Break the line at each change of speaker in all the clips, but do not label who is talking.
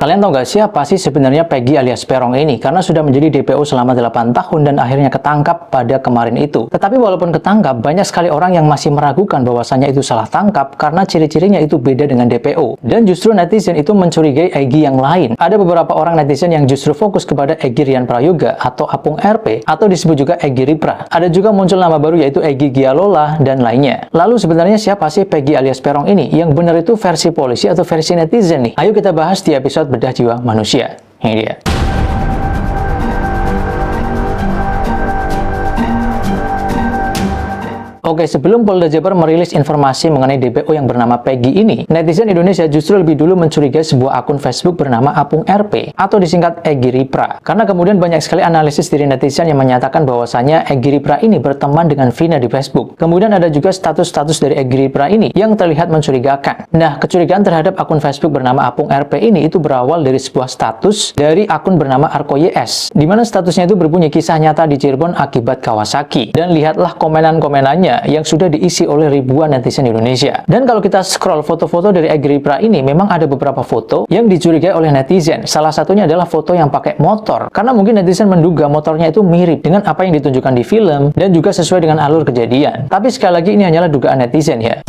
Kalian tahu gak siapa sih sebenarnya Peggy alias Peron ini? Karena sudah menjadi DPO selama 8 tahun dan akhirnya ketangkap pada kemarin itu. Tetapi walaupun ketangkap, banyak sekali orang yang masih meragukan bahwasannya itu salah tangkap karena ciri-cirinya itu beda dengan DPO. Dan justru netizen itu mencurigai Egy yang lain. Ada beberapa orang netizen yang justru fokus kepada Egy Rian Prayoga atau Apung RP atau disebut juga Egy Ripra. Ada juga muncul nama baru yaitu Egy Gialola dan lainnya. Lalu sebenarnya siapa sih Peggy alias Peron ini? Yang benar itu versi polisi atau versi netizen nih? Ayo kita bahas di episode Bedah Jiwa Manusia. Ini dia. Oke, sebelum Polda Jabar merilis informasi mengenai DPO yang bernama Peggy ini, netizen Indonesia justru lebih dulu mencurigai sebuah akun Facebook bernama Apung RP atau disingkat Egy Ripra. Karena kemudian banyak sekali analisis dari netizen yang menyatakan bahwasannya Egy Ripra ini berteman dengan Vina di Facebook. Kemudian ada juga status-status dari Egy Ripra ini yang terlihat mencurigakan. Nah, kecurigaan terhadap akun Facebook bernama Apung RP ini itu berawal dari sebuah status dari akun bernama Arko YS, di mana statusnya itu berbunyi kisah nyata di Cirebon akibat Kawasaki. Dan lihatlah komenan-komenannya yang sudah diisi oleh ribuan netizen Indonesia. Dan kalau kita scroll foto-foto dari Egy Ripra ini, memang ada beberapa foto yang dicurigai oleh netizen. Salah satunya adalah foto yang pakai motor, karena mungkin netizen menduga motornya itu mirip dengan apa yang ditunjukkan di film dan juga sesuai dengan alur kejadian. Tapi sekali lagi ini hanyalah dugaan netizen ya.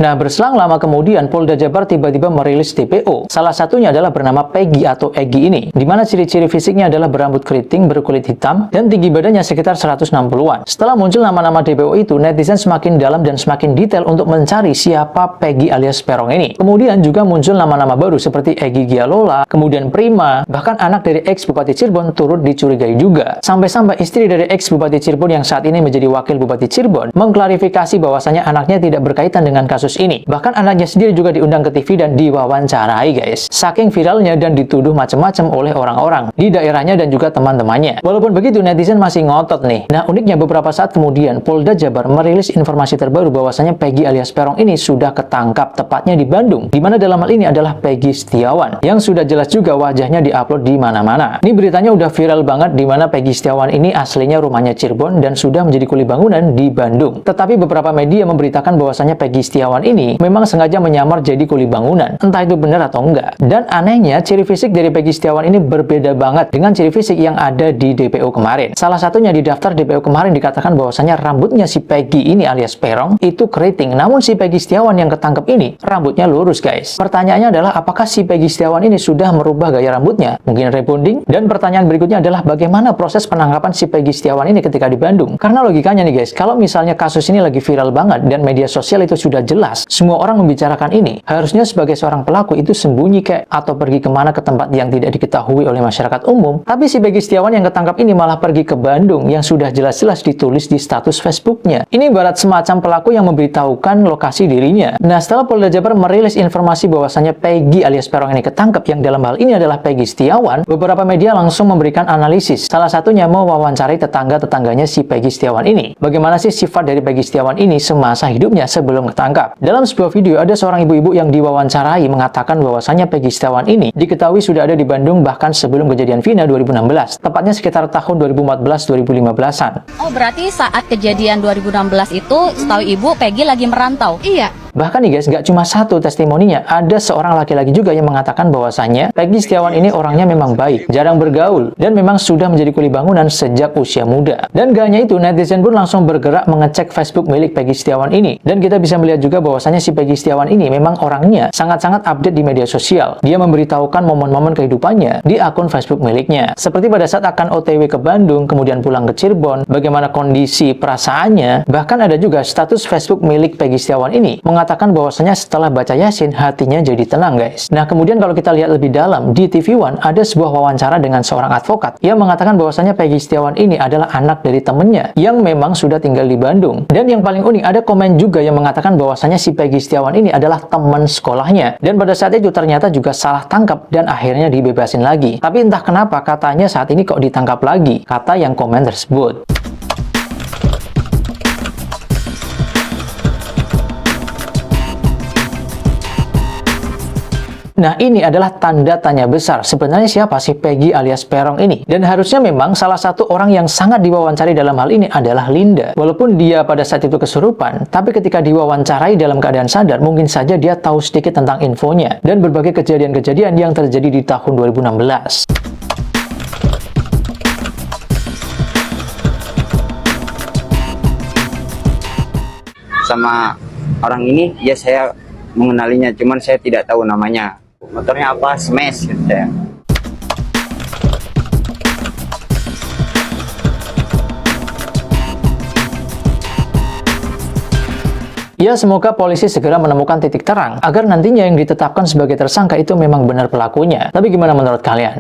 Nah, berselang lama kemudian, Polda Jabar tiba-tiba merilis DPO. Salah satunya adalah bernama Peggy atau Egy ini, di mana ciri-ciri fisiknya adalah berambut keriting, berkulit hitam, dan tinggi badannya sekitar 160-an. Setelah muncul nama-nama DPO itu, netizen semakin dalam dan semakin detail untuk mencari siapa Peggy alias Peron ini. Kemudian juga muncul nama-nama baru seperti Egy Gialola, kemudian Prima, bahkan anak dari ex-Bupati Cirebon turut dicurigai juga. Sampai-sampai istri dari ex-Bupati Cirebon yang saat ini menjadi wakil Bupati Cirebon mengklarifikasi bahwasannya anaknya tidak berkaitan dengan kasus ini. Bahkan anaknya sendiri juga diundang ke TV dan diwawancarai guys. Saking viralnya dan dituduh macam-macam oleh orang-orang di daerahnya dan juga teman-temannya. Walaupun begitu, netizen masih ngotot nih. Nah, uniknya beberapa saat kemudian Polda Jabar merilis informasi terbaru bahwasanya Peggy alias Peron ini sudah ketangkap, tepatnya di Bandung, di mana dalam hal ini adalah Peggy Setiawan yang sudah jelas juga wajahnya diupload di mana-mana. Ini beritanya udah viral banget, di mana Peggy Setiawan ini aslinya rumahnya Cirebon dan sudah menjadi kuli bangunan di Bandung. Tetapi beberapa media memberitakan bahwasanya Peggy Setiawan ini memang sengaja menyamar jadi kuli bangunan. Entah itu benar atau enggak. Dan anehnya, ciri fisik dari Peggy Setiawan ini berbeda banget dengan ciri fisik yang ada di DPO kemarin. Salah satunya di daftar DPO kemarin dikatakan bahwasanya rambutnya si Peggy ini alias Peron itu keriting. Namun si Peggy Setiawan yang ketangkep ini rambutnya lurus guys. Pertanyaannya adalah apakah si Peggy Setiawan ini sudah merubah gaya rambutnya? Mungkin rebonding? Dan pertanyaan berikutnya adalah bagaimana proses penangkapan si Peggy Setiawan ini ketika di Bandung? Karena logikanya nih guys, kalau misalnya kasus ini lagi viral banget dan media sosial itu sudah jelas, semua orang membicarakan ini, harusnya sebagai seorang pelaku itu sembunyi kek atau pergi kemana ke tempat yang tidak diketahui oleh masyarakat umum. Tapi si Peggy Setiawan yang ketangkap ini malah pergi ke Bandung yang sudah jelas-jelas ditulis di status Facebooknya. Ini ibarat semacam pelaku yang memberitahukan lokasi dirinya. Nah, setelah Polda Jabar merilis informasi bahwasannya Peggy alias Peron ini ketangkap yang dalam hal ini adalah Peggy Setiawan, beberapa media langsung memberikan analisis. Salah satunya mewawancarai tetangga-tetangganya si Peggy Setiawan ini. Bagaimana sih sifat dari Peggy Setiawan ini semasa hidupnya sebelum ketangkap? Dalam sebuah video ada seorang ibu-ibu yang diwawancarai mengatakan bahwasannya Peggy Setiawan ini diketahui sudah ada di Bandung bahkan sebelum kejadian Vina 2016, tepatnya sekitar tahun 2014-2015an.
Oh, berarti saat kejadian 2016 itu setahu ibu Peggy lagi merantau? Iya.
Bahkan nih guys, gak cuma satu testimoninya, ada seorang laki-laki juga yang mengatakan bahwasannya Peggy Setiawan ini orangnya memang baik, jarang bergaul, dan memang sudah menjadi kuli bangunan sejak usia muda. Dan gak hanya itu, netizen pun langsung bergerak mengecek Facebook milik Peggy Setiawan ini. Dan kita bisa melihat juga bahwasannya si Peggy Setiawan ini memang orangnya sangat-sangat update di media sosial. Dia memberitahukan momen-momen kehidupannya di akun Facebook miliknya. Seperti pada saat akan OTW ke Bandung, kemudian pulang ke Cirebon, bagaimana kondisi perasaannya. Bahkan ada juga status Facebook milik Peggy Setiawan ini mengatakan bahwasanya setelah baca Yasin hatinya jadi tenang guys. Nah, kemudian kalau kita lihat lebih dalam di TV One ada sebuah wawancara dengan seorang advokat yang mengatakan bahwasanya Peggy Setiawan ini adalah anak dari temennya yang memang sudah tinggal di Bandung. Dan yang paling unik ada komen juga yang mengatakan bahwasanya si Peggy Setiawan ini adalah teman sekolahnya dan pada saat itu ternyata juga salah tangkap dan akhirnya dibebasin lagi. Tapi entah kenapa katanya saat ini kok ditangkap lagi, kata yang komen tersebut. Nah, ini adalah tanda tanya besar. Sebenarnya siapa sih Peggy alias Peron ini? Dan harusnya memang salah satu orang yang sangat diwawancari dalam hal ini adalah Linda. Walaupun dia pada saat itu kesurupan, tapi ketika diwawancarai dalam keadaan sadar, mungkin saja dia tahu sedikit tentang infonya dan berbagai kejadian-kejadian yang terjadi di tahun 2016.
Sama orang ini, ya saya mengenalinya, cuman saya tidak tahu namanya. Motornya apa? Smash gitu saya.
Ya, semoga polisi segera menemukan titik terang agar nantinya yang ditetapkan sebagai tersangka itu memang benar pelakunya. Tapi gimana menurut kalian?